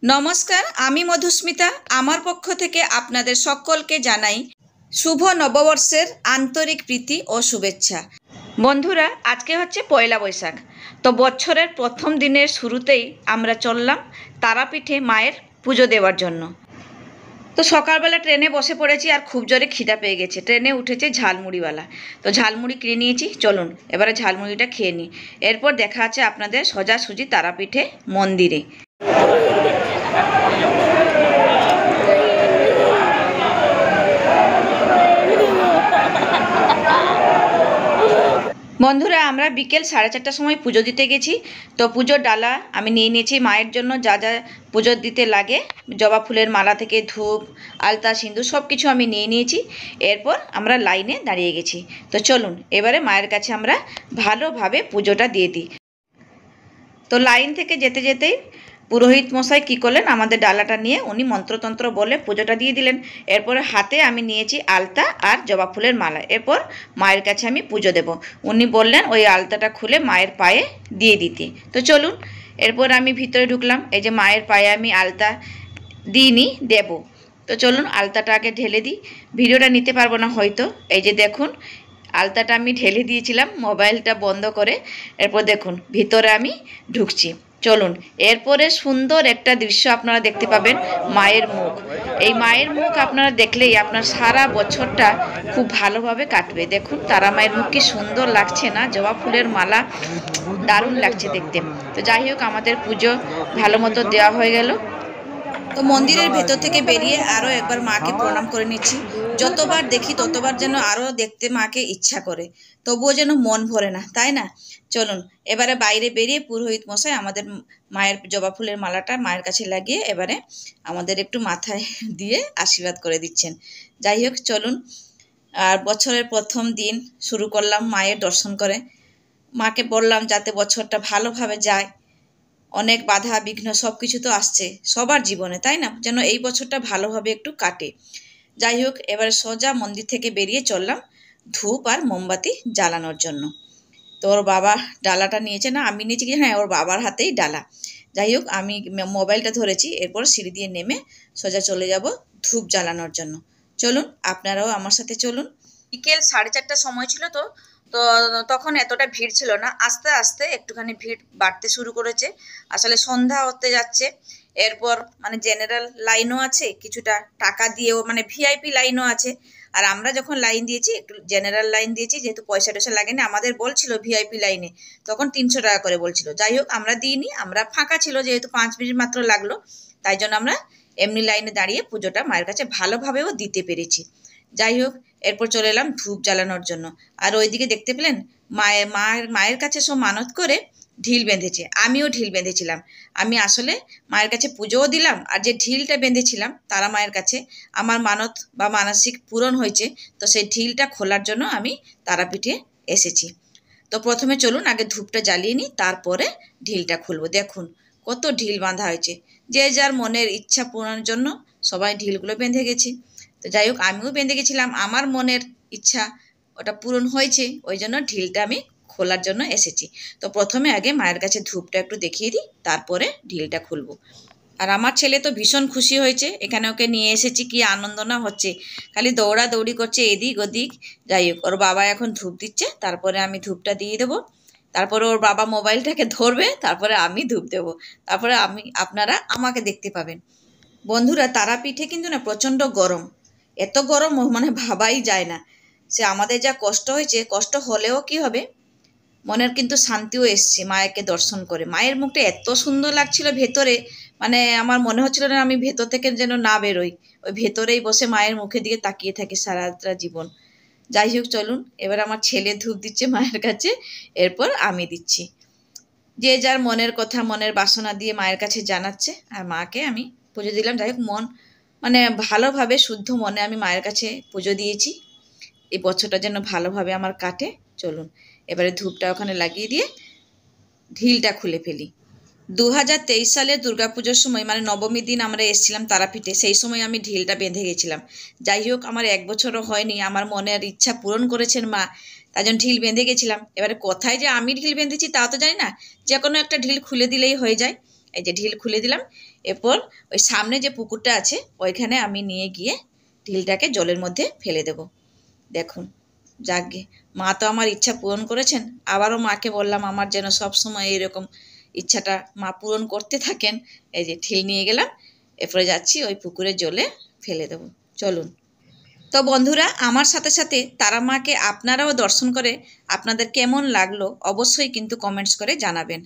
নমস্কার, আমি মধুস্মিতা। আমার পক্ষ থেকে আপনাদের সকলকে জানাই শুভ নববর্ষের আন্তরিক প্রীতি ও শুভেচ্ছা। বন্ধুরা, আজকে হচ্ছে পয়লা বৈশাখ। তো বছরের প্রথম দিনের শুরুতেই আমরা চললাম তারাপীঠে মায়ের পুজো দেওয়ার জন্য। তো সকালবেলা ট্রেনে বসে পড়েছি আর খুব জোরে খিদা পেয়ে গেছে। ট্রেনে উঠেছে ঝালমুড়িওয়ালা, তো ঝালমুড়ি কিনে নিয়েছি। চলুন এবারে ঝালমুড়িটা খেয়ে নিই, এরপর দেখা আছে আপনাদের সোজাসুজি তারাপীঠে মন্দিরে। বন্ধুরা, আমরা বিকেল 4:30টার সময় পুজো দিতে গেছি। তো পুজোর ডালা আমি নিয়ে নিয়েছি মায়ের জন্য, যা যা পুজো দিতে লাগে, জবা ফুলের মালা থেকে ধূপ, আলতা, সিঁদুর সব কিছু আমি নিয়ে নিয়েছি। এরপর আমরা লাইনে দাঁড়িয়ে গেছি। তো চলুন এবারে মায়ের কাছে আমরা ভালোভাবে পুজোটা দিয়ে দিই। তো লাইন থেকে যেতে যেতেই পুরোহিত মশাই কী করলেন, আমাদের ডালাটা নিয়ে উনি মন্ত্রতন্ত্র বলে পুজোটা দিয়ে দিলেন। এরপরে হাতে আমি নিয়েছি আলতা আর জবা ফুলের মালা। এরপর মায়ের কাছে আমি পুজো দেব। উনি বললেন ওই আলতাটা খুলে মায়ের পায়ে দিয়ে দিতে। তো চলুন এরপর আমি ভিতরে ঢুকলাম। এই যে মায়ের পায়ে আমি আলতা দিইনি, দেব। তো চলুন আলতাটা আগে ঢেলে দিই। ভিডিওটা নিতে পারবো না হয়তো। এই যে দেখুন আলতাটা আমি ঢেলে দিয়েছিলাম মোবাইলটা বন্ধ করে। এরপর দেখুন ভিতরে আমি ঢুকছি। চলুন এরপরে সুন্দর একটা দৃশ্য আপনারা দেখতে পাবেন, মায়ের মুখ। এই মায়ের মুখ আপনারা দেখলেই আপনার সারা বছরটা খুব ভালোভাবে কাটবে। দেখুন তারা মায়ের মুখ কি সুন্দর লাগছে না, জবা ফুলের মালা, দারুণ লাগছে দেখতে। তো যাই হোক আমাদের পুজো ভালো মতো দেওয়া হয়ে গেল। তো মন্দিরের ভেতর থেকে বেরিয়ে আরও একবার মাকে প্রণাম করে নিচ্ছি। যতবার দেখি ততবার যেন আরও দেখতে মাকে ইচ্ছা করে, তবুও যেন মন ভরে না, তাই না? চলুন এবারে বাইরে বেরিয়ে পুরোহিত মশাই আমাদের মায়ের জবা ফুলের মালাটা মায়ের কাছে লাগিয়ে এবারে আমাদের একটু মাথায় দিয়ে আশীর্বাদ করে দিচ্ছেন। যাই হোক চলুন, আর বছরের প্রথম দিন শুরু করলাম মায়ের দর্শন করে। মাকে বললাম যাতে বছরটা ভালোভাবে যায়। অনেক বাধা বিঘ্ন সব কিছু তো আসছে সবার জীবনে, তাই না? যেন এই বছরটা ভালোভাবে একটু কাটে। যাই হোক এবারে সোজা মন্দির থেকে বেরিয়ে চললাম ধূপ আর মোমবাতি জ্বালানোর জন্য। তো ওর বাবা ডালাটা নিয়েছে, না আমি নিয়েছি কি, হ্যাঁ ওর বাবার হাতেই ডালা। যাই হোক আমি মোবাইলটা ধরেছি। এরপর সিঁড়ি দিয়ে নেমে সোজা চলে যাব ধূপ জ্বালানোর জন্য। চলুন আপনারাও আমার সাথে চলুন। বিকেল 4:30টার সময় ছিল। তো তো তখন এতটা ভিড় ছিল না, আস্তে আস্তে একটুখানি ভিড় বাড়তে শুরু করেছে। আসলে সন্ধ্যা হতে যাচ্ছে। এরপর মানে জেনারেল লাইনও আছে, কিছুটা টাকা দিয়েও মানে ভিআইপি লাইনও আছে। আর আমরা যখন লাইন দিয়েছি একটু জেনারেল লাইন দিয়েছি, যেহেতু পয়সা টয়সা লাগেনি। আমাদের বলছিল ভিআইপি লাইনে তখন 300 টাকা করে বলছিল। যাই হোক আমরা দিইনি, আমরা ফাঁকা ছিল যেহেতু 5 মিনিট মাত্র লাগলো, তাই জন্য আমরা এমনি লাইনে দাঁড়িয়ে পুজোটা মায়ের কাছে ভালোভাবেও দিতে পেরেছি। যাই হোক এরপর চলে এলাম ধূপ জ্বালানোর জন্য। আর ওইদিকে দেখতে পেলেন মায়ের কাছে সব মানত করে ঢিল বেঁধেছে। আমিও ঢিল বেঁধেছিলাম। আমি আসলে মায়ের কাছে পুজোও দিলাম, আর যে ঢিলটা বেঁধেছিলাম তারা মায়ের কাছে আমার মানত বা মানসিক পূরণ হয়েছে। তো সেই ঢিলটা খোলার জন্য আমি তারাপীঠে এসেছি। তো প্রথমে চলুন আগে ধূপটা জ্বালিয়ে নিই, তারপরে ঢিলটা খুলবো। দেখুন কত ঢিল বাঁধা হয়েছে, যে যার মনের ইচ্ছা পূরণের জন্য সবাই ঢিলগুলো বেঁধে গেছে। তো যাই হোক আমিও বেঁধে গেছিলাম, আমার মনের ইচ্ছা ওটা পূরণ হয়েছে, ওই জন্য ঢিলটা আমি খোলার জন্য এসেছি। তো প্রথমে আগে মায়ের কাছে ধূপটা একটু দেখিয়ে দিই, তারপরে ঢিলটা খুলবো। আর আমার ছেলে তো ভীষণ খুশি হয়েছে, এখানে ওকে নিয়ে এসেছি, কি আনন্দ না হচ্ছে, খালি দৌড়াদৌড়ি করছে এদিক ওদিক। যাই হোক ওর বাবা এখন ধূপ দিচ্ছে, তারপরে আমি ধূপটা দিয়ে দেবো। তারপরে ওর বাবা মোবাইলটাকে ধরবে, তারপরে আমি ধূপ দেবো। তারপরে আপনারা আমাকে দেখতে পাবেন। বন্ধুরা তারাপীঠে কিন্তু না প্রচণ্ড গরম, এত গরম মানে ভাবাই যায় না। সে আমাদের যা কষ্ট হয়েছে, কষ্ট হলেও কি হবে, মনের কিন্তু শান্তিও এসছে মায়েরকে দর্শন করে। মায়ের মুখটা এত সুন্দর লাগছিল ভেতরে, মানে আমার মনে হচ্ছিল না আমি ভেতর থেকে যেন না বেরোই, ওই ভেতরেই বসে মায়ের মুখের দিকে তাকিয়ে থাকি সারাটা জীবন। যাই হোক চলুন এবার আমার ছেলে ধূপ দিচ্ছে মায়ের কাছে, এরপর আমি দিচ্ছি। যে যার মনের কথা মনের বাসনা দিয়ে মায়ের কাছে জানাচ্ছে, আর মাকে আমি পুজো দিলাম। যাই হোক মন মানে ভালোভাবে শুদ্ধ মনে আমি মায়ের কাছে পুজো দিয়েছি, এই বছরটা যেন ভালোভাবে আমার কাটে। চলুন এবারে ধূপটা ওখানে লাগিয়ে দিয়ে ঢিলটা খুলে ফেলি। 2023 সালের দুর্গাপুজোর সময় মানে নবমীর দিন আমরা এসেছিলাম তারাপীঠে, সেই সময় আমি ঢিলটা বেঁধে গেছিলাম। যাই হোক আমার 1 বছরও হয়নি, আমার মনের ইচ্ছা পূরণ করেছেন মা, তাই জন্য ঢিল বেঁধে গেছিলাম। এবারে কোথায় যে আমি ঢিল বেঁধেছি তা তো জানি না, যে কোনো একটা ঢিল খুলে দিলেই হয়ে যায়। এই যে ঢিল খুলে দিলাম। এরপর ওই সামনে যে পুকুরটা আছে ওইখানে আমি নিয়ে গিয়ে ঢিলটাকে জলের মধ্যে ফেলে দেব। দেখুন, যাকগে, মা তো আমার ইচ্ছা পূরণ করেছেন। আবারও মাকে বললাম আমার যেন সবসময় এরকম ইচ্ছাটা মা পূরণ করতে থাকেন। এই যে ঢিল নিয়ে গেলাম, এরপরে যাচ্ছি ওই পুকুরের জলে ফেলে দেব। চলুন। তো বন্ধুরা, আমার সাথে সাথে তারা মাকে আপনারাও দর্শন করে আপনাদের কেমন লাগলো অবশ্যই কিন্তু কমেন্টস করে জানাবেন।